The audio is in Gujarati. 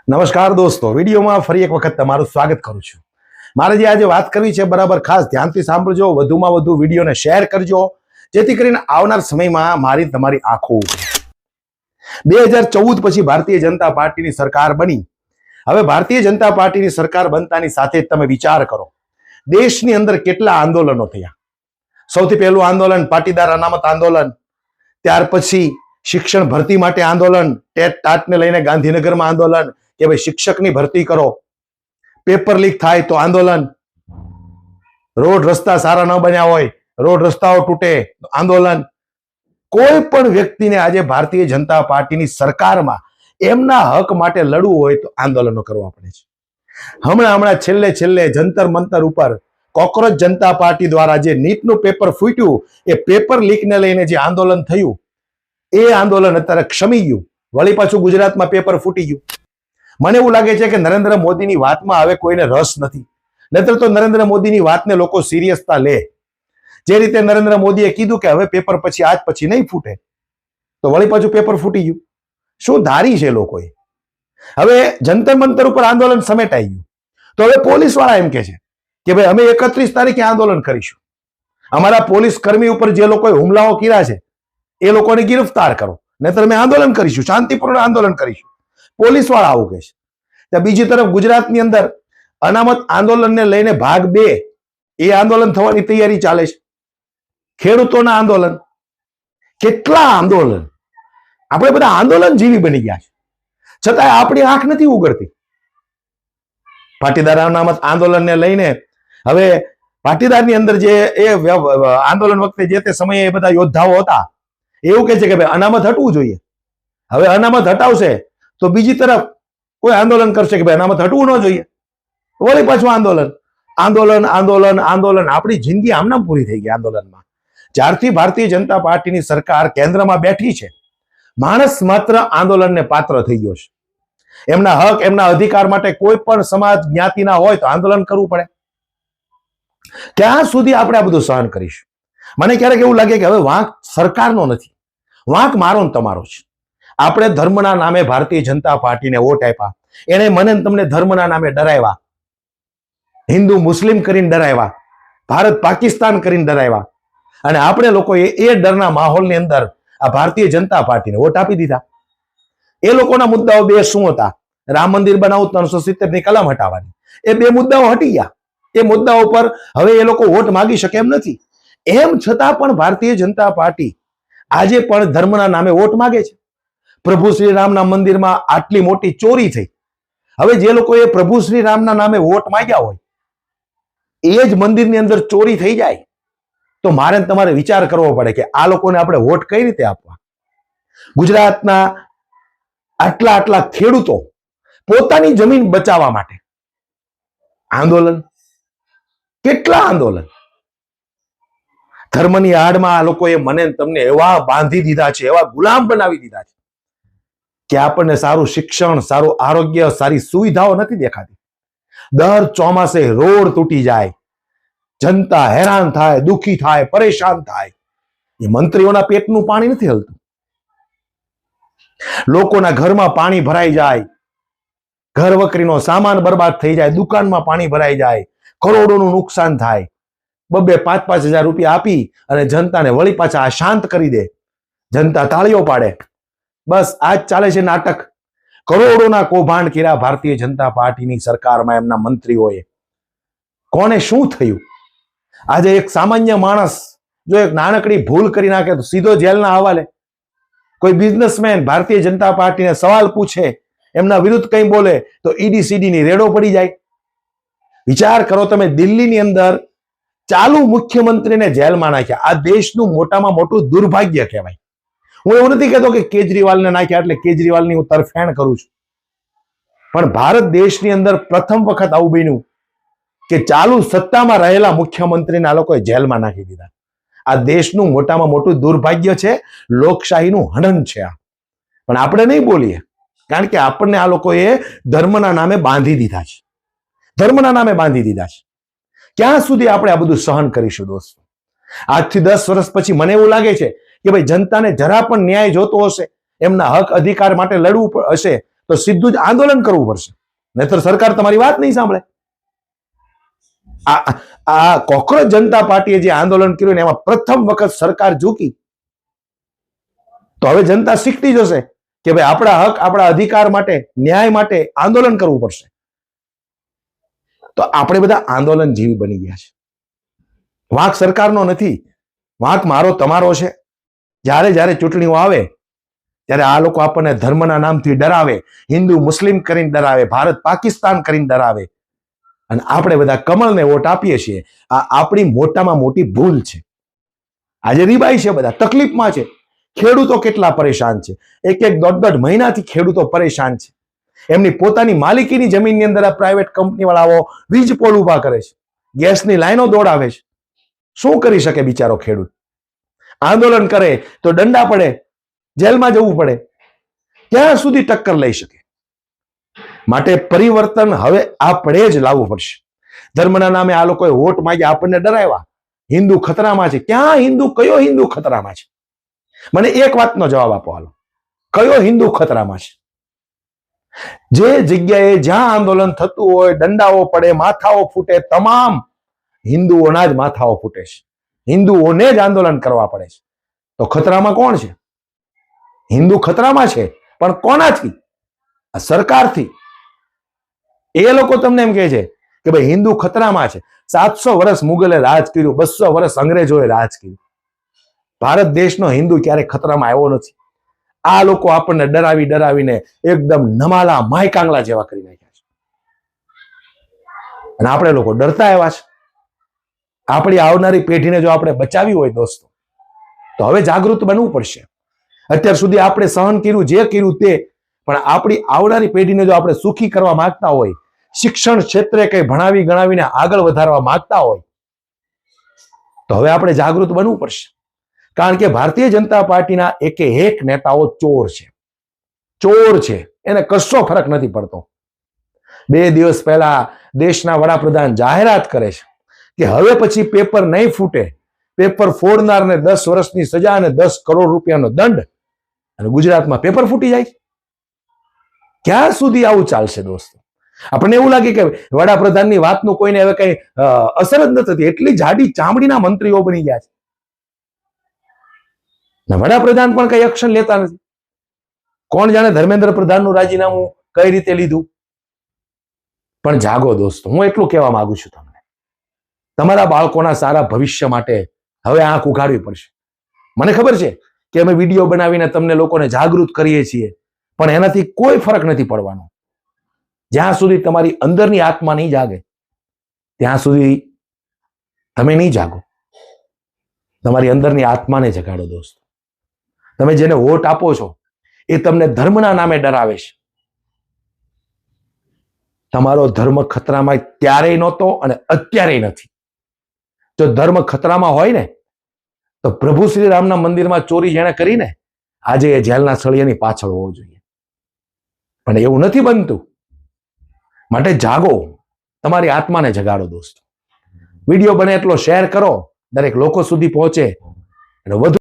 નમસ્કાર દોસ્તો, વિડીયોમાં ફરી એક વખત તમારું સ્વાગત કરું છું. મારે જે આજે વાત કરવી છે બરાબર ખાસ ધ્યાનથી સાંભળજો, વધુમાં વધુ વિડીયોને શેર કરજો, જેથી કરીને આવનાર સમયમાં મારી તમારી આંખો ઉઘડે. 2014 પછી ભારતીય જનતા પાર્ટીની સરકાર બની. હવે ભારતીય જનતા પાર્ટીની સરકાર બનતાની સાથે જ તમે વિચાર કરો, દેશની અંદર કેટલા આંદોલનો થયા. સૌથી પહેલું આંદોલન પાટીદાર અનામત આંદોલન, ત્યાર પછી શિક્ષણ ભરતી માટે આંદોલન, ટેટ ટાટને લઈને ગાંધીનગરમાં આંદોલન કે ભાઈ શિક્ષકની ભરતી કરો. પેપર લીક થાય તો આંદોલન, રોડ રસ્તા સારા ન બન્યા હોય, રોડ રસ્તાઓ તૂટે આંદોલન. કોઈ પણ વ્યક્તિને આજે ભારતીય જનતા પાર્ટીની સરકારમાં એમના હક માટે લડવું હોય તો આંદોલનો કરવા પડે છે. હમણાં છેલ્લે જંતર મંતર ઉપર કોકરોચ જનતા પાર્ટી દ્વારા જે નીટનું પેપર ફૂટ્યું, એ પેપર લીકને લઈને જે આંદોલન થયું, એ આંદોલન અત્યારે ક્ષમી ગયું. વળી પાછું ગુજરાતમાં પેપર ફૂટી ગયું. મને એવું લાગે છે કે નરેન્દ્ર મોદીની વાતમાં હવે કોઈને રસ નથી. નહીતર તો નરેન્દ્ર મોદીની વાતને લોકો સિરિયસતા લે. જે રીતે નરેન્દ્ર મોદીએ કીધું કે હવે પેપર પછી આજ પછી નહીં ફૂટે, તો વળી પાછું પેપર ફૂટી ગયું. શું ધારી છે લોકોએ? હવે જંતર મંતર ઉપર આંદોલન સમેટાઈ ગયું, તો હવે પોલીસ વાળા એમ કે છે કે ભાઈ અમે 31 તારીખે આંદોલન કરીશું. અમારા પોલીસ કર્મી ઉપર જે લોકોએ હુમલાઓ કર્યા છે એ લોકોને ગિરફ્તાર કરો, નહીતર અમે આંદોલન કરીશું, શાંતિપૂર્ણ આંદોલન કરીશું. પોલીસ વાળા આવું કહે છે. ત્યાં બીજી તરફ ગુજરાતની અંદર અનામત આંદોલનને લઈને ભાગ 2 એ આંદોલન થવાની તૈયારી ચાલે છે. ખેડૂતોના આંદોલન, કેટલા આંદોલન. આપણે બધા આંદોલન જીવી બની ગયા છે, છતાં આપણી આંખ નથી ઉગડતી. પાટીદાર અનામત આંદોલનને લઈને હવે પાટીદારની અંદર જે એ આંદોલન વખતે જે તે સમયે એ બધા યોદ્ધાઓ હતા, એવું કહે છે કે ભાઈ અનામત હટવું જોઈએ. હવે અનામત હટાવશે તો બીજી તરફ કોઈ આંદોલન કરશે કે ભાઈ અનામત હટવું ન જોઈએ. વળી પાછું આંદોલન. આપણી જિંદગી આમનામ પૂરી થઈ ગઈ આંદોલનમાં. જ્યારથી ભારતીય જનતા પાર્ટીની સરકાર કેન્દ્રમાં બેઠી છે, માણસ માત્ર આંદોલનને પાત્ર થઈ ગયો છે. એમના હક, એમના અધિકાર માટે કોઈ પણ સમાજ જ્ઞાતિના હોય તો આંદોલન કરવું પડે. ક્યાં સુધી આપણે આ બધું સહન કરીશું? મને ક્યારેક એવું લાગે કે હવે વાંક સરકારનો નથી, વાંક મારો ને તમારો છે. આપણે ધર્મના નામે ભારતીય જનતા પાર્ટીને વોટ આપ્યા, એને મને તમને ધર્મના નામે ડરાવ્યા, હિન્દુ મુસ્લિમ કરીને ડરાવ્યા, ભારત પાકિસ્તાન કરીને ડરાવ્યા, અને આપણે લોકોએ એ ડરના માહોલની અંદર આ ભારતીય જનતા પાર્ટીને વોટ આપી દીધા. એ લોકોના મુદ્દાઓ 2 શું હતા? રામ મંદિર બનાવવું, 370 ની કલમ હટાવવાની. એ 2 મુદ્દાઓ હટી ગયા. એ મુદ્દાઓ પર હવે એ લોકો વોટ માંગી શકે એમ નથી. એમ છતાં પણ ભારતીય જનતા પાર્ટી આજે પણ ધર્મના નામે વોટ માંગે છે. પ્રભુ શ્રી રામના મંદિરમાં આટલી મોટી ચોરી થઈ. હવે જે લોકોએ પ્રભુ શ્રી રામના નામે વોટ માંગ્યા હોય, એ જ મંદિરની અંદર ચોરી થઈ જાય, તો મારે તમારે વિચાર કરવો પડે કે આ લોકોને આપણે વોટ કઈ રીતે આપવા. ગુજરાતના આટલા ખેડૂતો પોતાની જમીન બચાવવા માટે આંદોલન, કેટલા આંદોલન. ધર્મની આડમાં આ લોકોએ મને તમને એવા બાંધી દીધા છે, એવા ગુલામ બનાવી દીધા છે કે આપણને સારું શિક્ષણ, સારું આરોગ્ય, સારી સુવિધાઓ નથી દેખાતી. દર ચોમાસે રોડ તૂટી જાય, જનતા હેરાન થાય, દુખી થાય, પરેશાન થાય. એ મંત્રીઓના પેટનું પાણી નથી હલતું. લોકોના ઘરમાં પાણી ભરાઈ જાય, ઘર વકરીનો સામાન બરબાદ થઈ જાય, દુકાનમાં પાણી ભરાઈ જાય, કરોડોનું નુકસાન થાય. 2-5 હજાર રૂપિયા આપી અને જનતાને વળી પાછા શાંત કરી દે. જનતા તાળીઓ પાડે. બસ આ જ ચાલે છે નાટક. કરોડોના કૌભાંડ કર્યા ભારતીય જનતા પાર્ટીની સરકારમાં એમના મંત્રીઓએ. કોને શું થયું? આજે એક સામાન્ય માણસ જો એક નાનકડી ભૂલ કરી નાખે તો સીધો જેલના હવાલે. કોઈ બિઝનેસમેન ભારતીય જનતા પાર્ટીને સવાલ પૂછે, એમના વિરુદ્ધ કંઈ બોલે તો ઈડી સીડીની રેડો પડી જાય. વિચાર કરો તમે, દિલ્હીની અંદર ચાલુ મુખ્યમંત્રીને જેલમાં નાખ્યા. આ દેશનું મોટામાં મોટું દુર્ભાગ્ય કહેવાય. હું એવું નથી કહેતો કે કેજરીવાલને નાખ્યા એટલે કેજરીવાલની હું તરફેણ કરું છું, પણ ભારત દેશની અંદર પ્રથમ વખત આવું બન્યું કે ચાલુ સત્તામાં રહેલા મુખ્યમંત્રીને આ લોકોએ જેલમાં નાખી દીધા. આ દેશનું મોટામાં મોટું દુર્ભાગ્ય છે, લોકશાહીનું હનન છે આ. પણ આપણે નહીં બોલીએ, કારણ કે આપણને આ લોકોએ ધર્મના નામે બાંધી દીધા છે. ધર્મના નામે બાંધી દીધા છે. ક્યાં સુધી આપણે આ બધું સહન કરીશું દોસ્તો? આજથી 10 વર્ષ પછી મને એવું લાગે છે કે ભાઈ જનતાને જરા પણ ન્યાય જોતો હશે, એમના હક અધિકાર માટે લડવું હશે, તો સીધું જ આંદોલન કરવું પડશે, નહીતર સરકાર તમારી વાત નહીં સાંભળે. આ કોકરોચ જનતા પાર્ટીએ જે આંદોલન કર્યું ને એમાં પ્રથમ વખત સરકાર ઝૂકી. તો હવે જનતા શીખતી જશે કે ભાઈ આપણા હક, આપણા અધિકાર માટે, ન્યાય માટે આંદોલન કરવું પડશે. તો આપણે બધા આંદોલન જીવી બની ગયા છે. વાંક સરકારનો નથી, વાંક મારો તમારો છે. જ્યારે જ્યારે ચૂંટણીઓ આવે ત્યારે આ લોકો આપણને ધર્મના નામથી ડરાવે, હિન્દુ મુસ્લિમ કરીને ડરાવે, ભારત પાકિસ્તાન કરીને ડરાવે, અને આપણે બધા કમળને વોટ આપીએ છીએ. આ આપણી મોટામાં મોટી ભૂલ છે. આજે રીબાઈ છે, બધા તકલીફમાં છે. ખેડૂતો કેટલા પરેશાન છે. એક દોઢ મહિનાથી ખેડૂતો પરેશાન છે. એમની પોતાની માલિકીની જમીનની અંદર આ પ્રાઇવેટ કંપની વાળાઓ વીજ પોલ ઉભા કરે છે, ગેસની લાઈનો દોડાવે છે. શું કરી શકે બિચારો ખેડૂત? આંદોલન કરે તો દંડા પડે, જેલમાં જવું પડે. ક્યાં સુધી ટક્કર લઈ શકે? માટે પરિવર્તન હવે આપણે જ લાવવું પડશે. ધર્મના નામે આ લોકોએ વોટ માંગ્યા, આપણને ડરાવ્યા. હિન્દુ ખતરામાં છે. ક્યાં હિન્દુ? કયો હિન્દુ ખતરામાં છે? મને એક વાતનો જવાબ આપો હાલો. કયો હિન્દુ ખતરામાં છે? જે જગ્યાએ જ્યાં આંદોલન થતું હોય, દંડાઓ પડે, માથાઓ ફૂટે, તમામ હિન્દુઓના જ માથાઓ ફૂટે છે. હિન્દુઓને જ આંદોલન કરવા પડે છે. તો ખતરામાં કોણ છે? હિન્દુ ખતરામાં છે, પણ કોનાથી? આ સરકારથી. એ લોકો તમને એમ કહે છે કે ભાઈ હિન્દુ ખતરામાં છે. 700 વર્ષ મુગલે રાજ કર્યું, 200 વર્ષ અંગ્રેજોએ રાજ કર્યું. ભારત દેશનો હિન્દુ ક્યારેય ખતરામાં આવ્યો નથી. આ લોકો આપણને ડરાવીને એકદમ નમાલા માયકાંગલા જેવા કરી નાખ્યા છે. અને આપણે લોકો ડરતા આવ્યા છે. આપણી આવનારી પેઢીને જો આપણે બચાવી હોય દોસ્તો, તો હવે જાગૃત બનવું પડશે. અત્યાર સુધી આપણે સહન કર્યું, જે કર્યું તે, પણ આપણી આવનારી પેઢીને જો આપણે સુખી કરવા માંગતા હોય, શિક્ષણ ક્ષેત્રે કઈ ભણાવી ગણાવીને આગળ વધારવા માંગતા હોય, તો હવે આપણે જાગૃત બનવું પડશે. કારણ કે ભારતીય જનતા પાર્ટીના એક નેતાઓ ચોર છે. ચોર છે, એને કશો ફરક નથી પડતો. 2 દિવસ પહેલા દેશના વડાપ્રધાન જાહેરાત કરે છે કે હવે પછી પેપર નહીં ફૂટે, પેપર ફોડનારને 10 વર્ષની સજા અને 10 કરોડ રૂપિયાનો દંડ. અને ગુજરાતમાં પેપર ફૂટી જાય. ક્યાં સુધી આવું ચાલશે દોસ્તો? આપણને એવું લાગે કે વડાપ્રધાનની વાતનું કોઈને હવે કઈ અસર જ નથી. એટલી જાડી ચામડીના મંત્રીઓ બની ગયા છે. વડાપ્રધાન પણ કઈ એક્શન લેતા નથી. કોણ જાણે ધર્મેન્દ્ર પ્રધાનનું રાજીનામું કઈ રીતે લીધું? પણ જાગો દોસ્તો, હું એટલું કહેવા માંગુ છું તમને, તમારા બાળકોના સારા ભવિષ્ય માટે હવે આંખ ઉઘાડવી પડશે. મને ખબર છે કે અમે વિડીયો બનાવીને તમને લોકોને જાગૃત કરીએ છીએ, પણ એનાથી કોઈ ફરક નથી પડવાનો. જ્યાં સુધી તમારી અંદરની આત્મા નહીં જાગે, ત્યાં સુધી તમે નહીં જાગો. તમારી અંદરની આત્માને જગાડો દોસ્તો. તમે જેને વોટ આપો છો એ તમને ધર્મના નામે ડરાવે છે. તમારો ધર્મ ખતરામાં ત્યારેય નહોતો અને અત્યારેય નથી. જો ધર્મ ખતરામાં હોય ને, તો પ્રભુ શ્રી રામના મંદિરમાં ચોરી જેણે કરીને આજે એ જેલના સળિયાની પાછળ હોવો જોઈએ. પણ એવું નથી બનતું. માટે જાગો, તમારી આત્માને જગાડો દોસ્તો. વિડીયો બને એટલો શેર કરો, દરેક લોકો સુધી પહોંચે અને વધુ